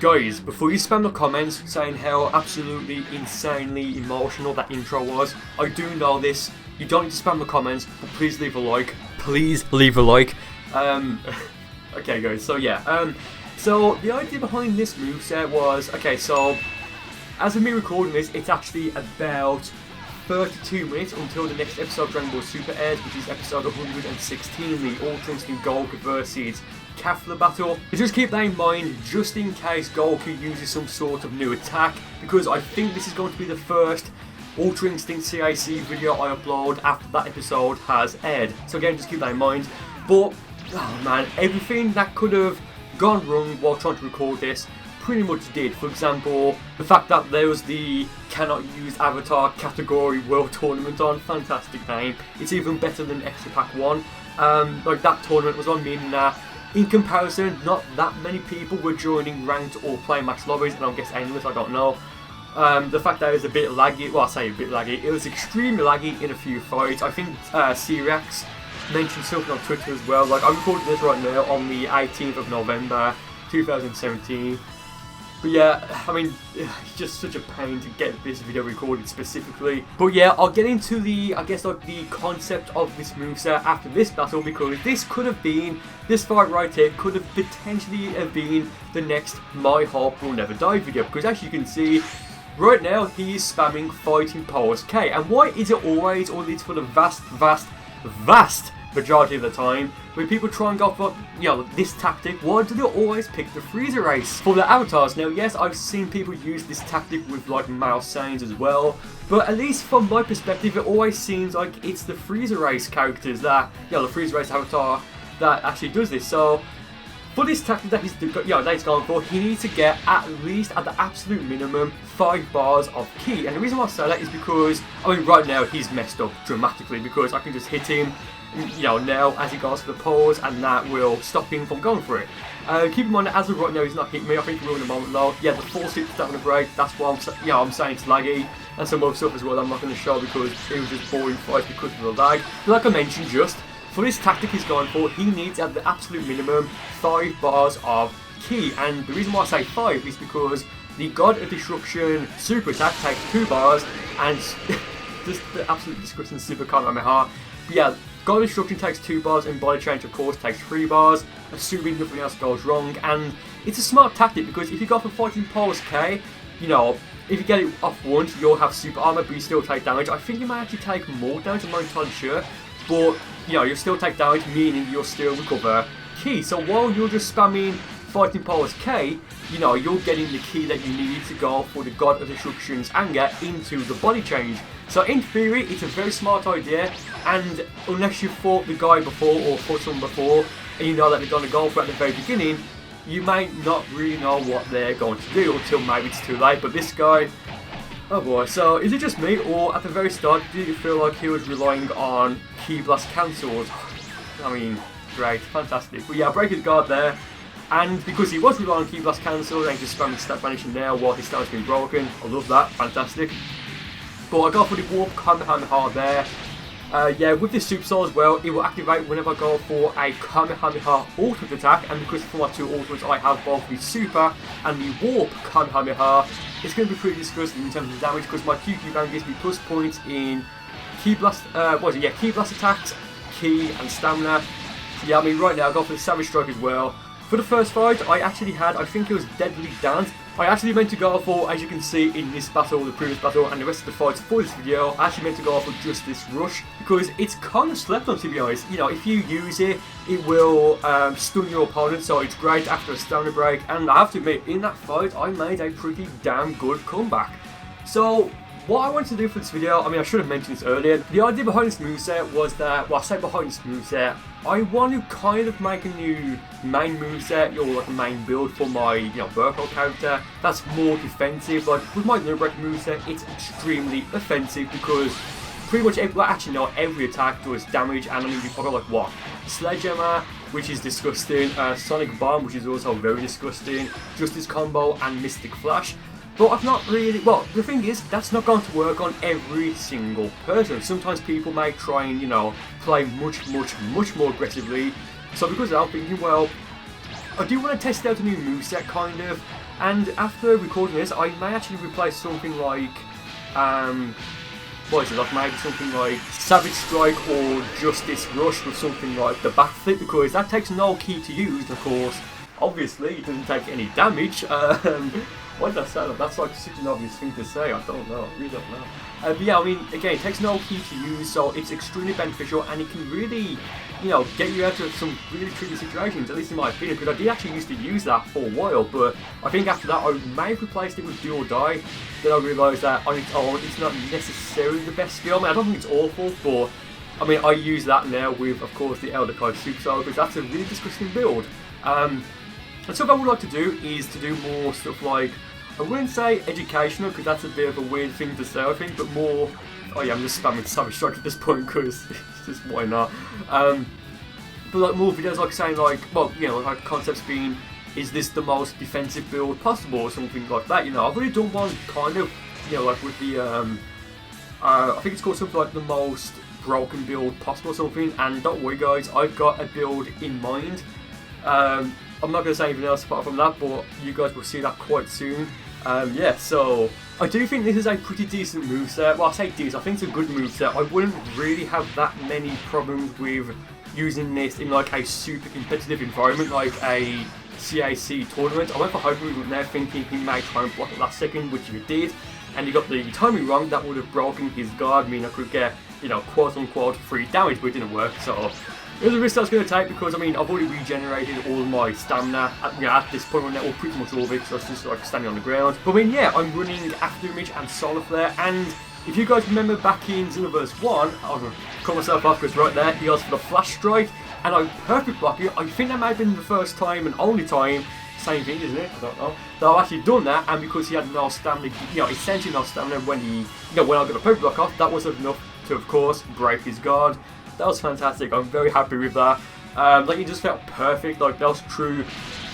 Guys, before you spam the comments saying how absolutely insanely emotional that intro was, I do know this. You don't need to spam the comments, but please leave a like. Please leave a like. Okay guys, so yeah. So the idea behind this moveset was, okay, so as of me recording this, it's actually about 32 minutes until the next episode of Dragon Ball Super airs, which is episode 116, the Ultra Instinct Goku versus Kafla battle. But just keep that in mind, just in case Goku uses some sort of new attack, because I think this is going to be the first Ultra Instinct CIC video I upload after that episode has aired. So again, just keep that in mind. But, oh man, everything that could have gone wrong while trying to record this pretty much did. For example, the fact that there was the cannot use avatar category world tournament on, fantastic name. It's even better than Extra Pack 1. Like that tournament was on, meaning that in comparison, not that many people were joining ranked or playing match lobbies, and I guess endless, I don't know. The fact that it was a bit laggy, well I say a bit laggy, it was extremely laggy in a few fights. I think Cyrax mentioned something on Twitter as well. Like, I'm recording this right now on the 18th of November 2017. But yeah, I mean, it's just such a pain to get this video recorded specifically. But yeah, I'll get into the, I guess, like the concept of this moveset after this battle, because this could have been, this fight right here could have potentially have been the next My Hope Will Never Die video. Because as you can see, right now he is spamming Fighting Pose K. And why is it always, or at least for the vast majority of the time, when people try and go for, you know, this tactic, why do they always pick the freezer race for their avatars? Now, yes, I've seen people use this tactic with like mouse Saiyans as well, but at least from my perspective, it always seems like it's the freezer race characters that, you know, the freezer race avatar that actually does this. So for this tactic that he's going for, he needs to get at least, at the absolute minimum, 5 bars of ki. And the reason why I say that is because, I mean, right now he's messed up dramatically, because I can just hit him, you know, now as he goes for the pause, and that will stop him from going for it. Keep in mind that as of right now he's not hitting me. I think he will in a moment though. Yeah, the force hit starting to break. That's why I'm saying it's laggy, and some other stuff as well I'm not going to show because it was just boring fights because of the lag. But like I mentioned, just for this tactic he's going for, he needs at the absolute minimum 5 bars of ki. And the reason why I say 5 is because the God of Destruction super attack takes 2 bars, and just the absolute disgusting super Kamehameha. But yeah, God of Destruction takes 2 bars, and Body Change of course takes 3 bars, assuming nothing else goes wrong. And it's a smart tactic, because if you go for Fighting Pose K, you know, if you get it off once, you'll have super armor, but you still take damage. I think you might actually take more damage, I'm not entirely sure, but you know, you'll still take damage, meaning you'll still recover ki. So while you're just spamming Fighting Pose K, you know, you're getting the ki that you need to go for the God of Destruction's anger into the body change. So in theory, it's a very smart idea, and unless you fought the guy before or fought someone before, and you know that they're going to go for it at the very beginning, you might not really know what they're going to do until maybe it's too late. But this guy, oh boy, so is it just me, or at the very start did you feel like he was relying on Ki Blast cancels? I mean, great, fantastic. But yeah, break his guard there, and because he was relying on Ki Blast cancels and just spamming Stat Vanishing there while his stat's been broken, I love that, fantastic. But I go for the Warp Kamehameha there. Yeah, with this Super Soul as well, it will activate whenever I go for a Kamehameha ultimate attack, and because for my 2 ultimates I have both the Super and the Warp Kamehameha, it's going to be pretty disgusting in terms of damage, because my QQ band gives me plus points in Ki Blast, Ki Blast attacks, Ki and Stamina. So yeah, I mean right now I go for the Savage Strike as well. For the first fight, I actually had, I think it was Deadly Dance. I actually meant to go for, as you can see in this battle, the previous battle, and the rest of the fights for this video, I actually meant to go for just this rush, because it's kind of slept on, to be honest. You know, if you use it, it will stun your opponent, so it's great after a stamina break. And I have to admit, in that fight, I made a pretty damn good comeback. So what I wanted to do for this video, I mean I should have mentioned this earlier, the idea behind this moveset was that, well I say behind this moveset, I want to kind of make a new main moveset, or like a main build for my, you know, Burcol character that's more defensive. Like with my Rebirth moveset, it's extremely offensive, because pretty much every attack does damage, and I mean you've got like what? Sledgehammer, which is disgusting, Sonic Bomb, which is also very disgusting, Justice Combo and Mystic Flash. But I've not really, well, the thing is, that's not going to work on every single person. Sometimes people may try and, you know, play much more aggressively. So because of that, I'm thinking, well, I do want to test out a new moveset, kind of. And after recording this, I may actually replace something like, what is it, like maybe something like Savage Strike or Justice Rush with something like the backflip, because that takes no key to use, and of course, obviously, it doesn't take any damage. Why did I say that? That's like such an obvious thing to say, I don't know, I really don't know. But yeah, I mean, again, it takes no key to use, so it's extremely beneficial, and it can really, you know, get you out of some really tricky situations, at least in my opinion, because I did actually used to use that for a while, but I think after that I may have replaced it with Do or Die. Then I realised that on its own, it's not necessarily the best skill. I mean, I don't think it's awful, but I mean, I use that now with, of course, the Elder Kai Super Soul, because that's a really disgusting build. And something I would like to do is to do more stuff like, I wouldn't say educational, because that's a bit of a weird thing to say, I think, but more, oh yeah, I'm just spamming Savage Strike at this point, because it's just, why not? But like more videos like saying like, well, you know, like concepts being, is this the most defensive build possible, or something like that, you know. I've already done one kind of, you know, like with the, I think it's called something like the most broken build possible or something, and don't worry guys, I've got a build in mind. I'm not going to say anything else apart from that, but you guys will see that quite soon. Yeah, so I do think this is a pretty decent moveset. Well, I say decent, I think it's a good moveset. I wouldn't really have that many problems with using this in like a super competitive environment, like a CAC tournament. I went for Hyper there thinking he may try and block it last second, which he did, and he got the timing wrong. That would have broken his guard, meaning I could get, you know, quote unquote free damage, but it didn't work, so it was a risk I was going to take, because I mean, I've already regenerated all of my stamina at this point right now, or pretty much all of it, because I was just like standing on the ground. But I mean, yeah, I'm running After Image and Solar Flare, and if you guys remember back in Xenoverse 1, I'll cut myself off because right there, he goes for the Flash Strike, and I perfect block it. I think that might have been the first time and only time, same thing, isn't it? I don't know. That I've actually done that, and because he had no stamina, you know, essentially no stamina when he, you know, when I got the perfect block off, that was enough to, of course, break his guard. That was fantastic. I'm very happy with that. Like, it just felt perfect. Like, that was true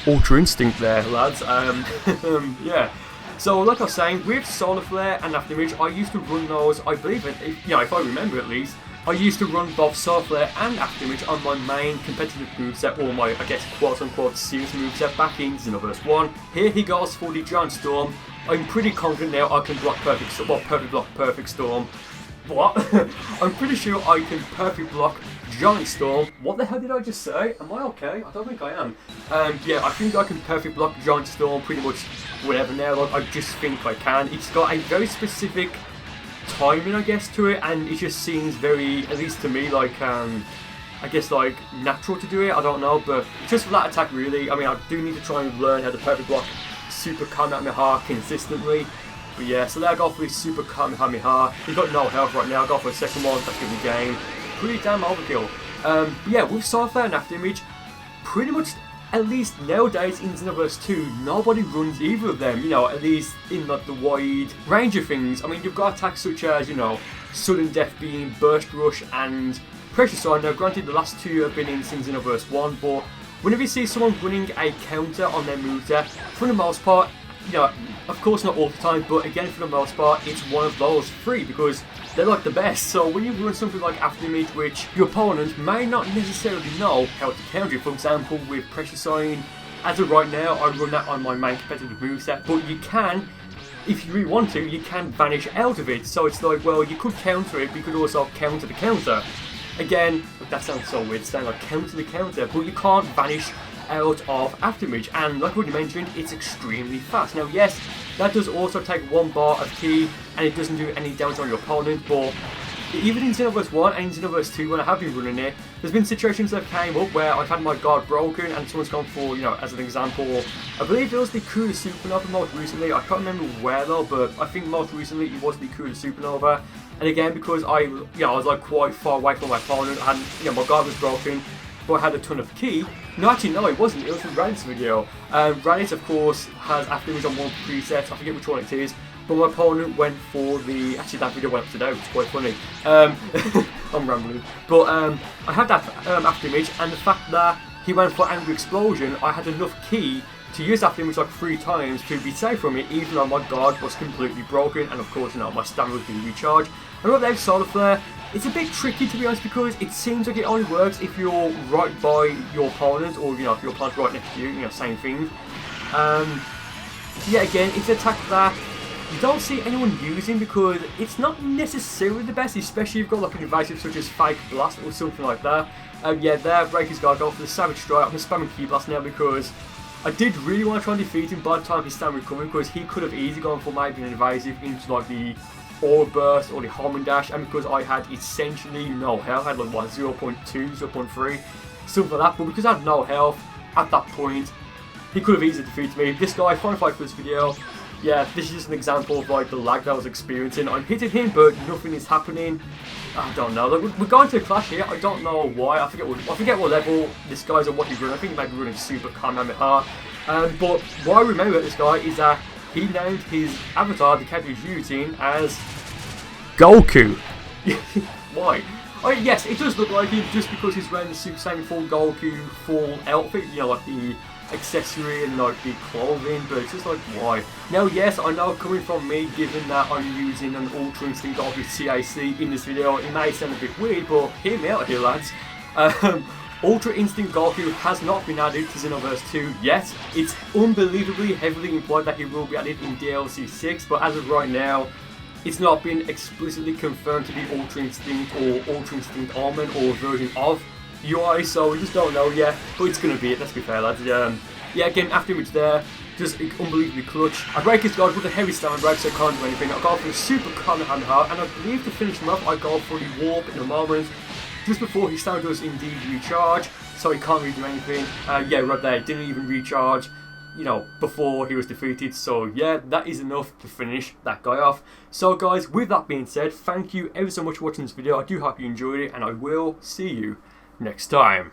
Ultra Instinct there, lads. Yeah. So, like I was saying, with Solar Flare and After Image, I used to run those, I believe, you know, if I remember at least, I used to run both Solar Flare and After Image on my main competitive moveset, or my, I guess, quote-unquote serious moveset back in Xenoverse 1. Here he goes for the Giant Storm. I'm pretty confident now I can block Perfect, well, Perfect Block Perfect Storm. What? I'm pretty sure I can perfect block Giant Storm. What the hell did I just say? Am I okay? I don't think I am. Yeah, I think I can perfect block Giant Storm pretty much whenever now. Like, I just think I can. It's got a very specific timing, I guess, to it, and it just seems very, at least to me, like, I guess, like, natural to do it. I don't know, but just for that attack, really. I mean, I do need to try and learn how to perfect block Super Kamehameha consistently. But yeah, so there I go for this Super Kamehameha. He's got no health right now. I go for a second one. That's going to be game. Pretty damn overkill. But yeah, with Solar Flare and After Image, pretty much, at least nowadays in Xenoverse 2, nobody runs either of them. You know, at least in like the wide range of things. I mean, you've got attacks such as, you know, Sudden Death Beam, Burst Rush, and Pressure Sword. Now, granted, the last two have been in since Xenoverse 1, but whenever you see someone running a counter on their moveset, for the most part, you know, of course not all the time, but again for the most part, it's one of those three because they're like the best. So when you run something like After Image, which your opponent may not necessarily know how to counter it, for example with Pressure Sign, as of right now I run that on my main competitive moveset, but you can, if you really want to, you can vanish out of it. So it's like, well, you could counter it, but you could also counter the counter. Again, that sounds so weird, saying like counter the counter, but you can't vanish out of After Image, and like I already mentioned, it's extremely fast. Now yes, that does also take 1 bar of ki, and it doesn't do any damage on your opponent, but even in Xenoverse 1 and Xenoverse 2, when I have been running it, there's been situations that came up where I've had my guard broken and someone's gone for, you know, as an example, I believe it was the Kuda Supernova most recently. I can't remember where though, but I think most recently it was the Kuda Supernova. And again, because I was like quite far away from my opponent, I had, you know, my guard was broken, but I had a ton of ki. No, actually, no, it wasn't. It was from Radit's video. Radit's, of course, has After Image on one preset. I forget which one it is. But my opponent went for the... Actually, that video went up today, which is quite funny. I'm rambling. But I had that After Image, and the fact that he went for Angry Explosion, I had enough ki to use After Image like 3 times to be safe from it, even though my guard was completely broken, and of course, you know, my stamina was being recharged. And with that Solar Flare, it's a bit tricky to be honest, because it seems like it only works if you're right by your opponent, or, you know, if your opponent's right next to you, you know, same thing. yeah, again, it's an attack that you don't see anyone using because it's not necessarily the best, especially if you've got like an evasive such as Fake Blast or something like that. Yeah, there, Breaker's got to go for the Savage Strike. I'm spamming Key Blast now because I did really want to try and defeat him by the time his stand recovered, because he could have easily gone for maybe an evasive into like the Aura Burst or the Homing Dash, and because I had essentially no health, I had like what, 0.2, 0.3, something like that, but because I had no health at that point, he could have easily defeated me. This guy, final fight for this video. Yeah, this is just an example of like the lag that I was experiencing. I'm hitting him, but nothing is happening. I don't know. Like, we're going to a clash here. I don't know why. I forget what level this guy's or what he's running. I think he might be running Super Kamehameha. But what I remember about this guy is that he named his avatar, the character he's using, as Goku. Why? I mean, yes, it does look like him just because he's wearing the Super Saiyan full Goku full outfit. You know, like the accessory and like the clothing, but it's just like, why? Now yes, I know coming from me, given that I'm using an Ultra Instinct Goku CIC in this video, it may sound a bit weird, but hear me out here, lads. Ultra Instinct Goku has not been added to Xenoverse 2 yet. It's unbelievably heavily implied that he will be added in DLC 6, but as of right now, it's not been explicitly confirmed to be Ultra Instinct or Ultra Instinct Omen or version of UI, so we just don't know yet, but it's going to be it, let's be fair, lads. Yeah, again, after image there, just unbelievably clutch. I break his guard with a heavy stamina break, so I can't do anything. I go for a Super Kamehameha, and I believe to finish him off, I go for the Warp in a moment, just before his stamina does indeed recharge, so he can't really do anything. Yeah, right there, didn't even recharge, you know, before he was defeated, so yeah, that is enough to finish that guy off. So guys, with that being said, thank you ever so much for watching this video. I do hope you enjoyed it, and I will see you next time.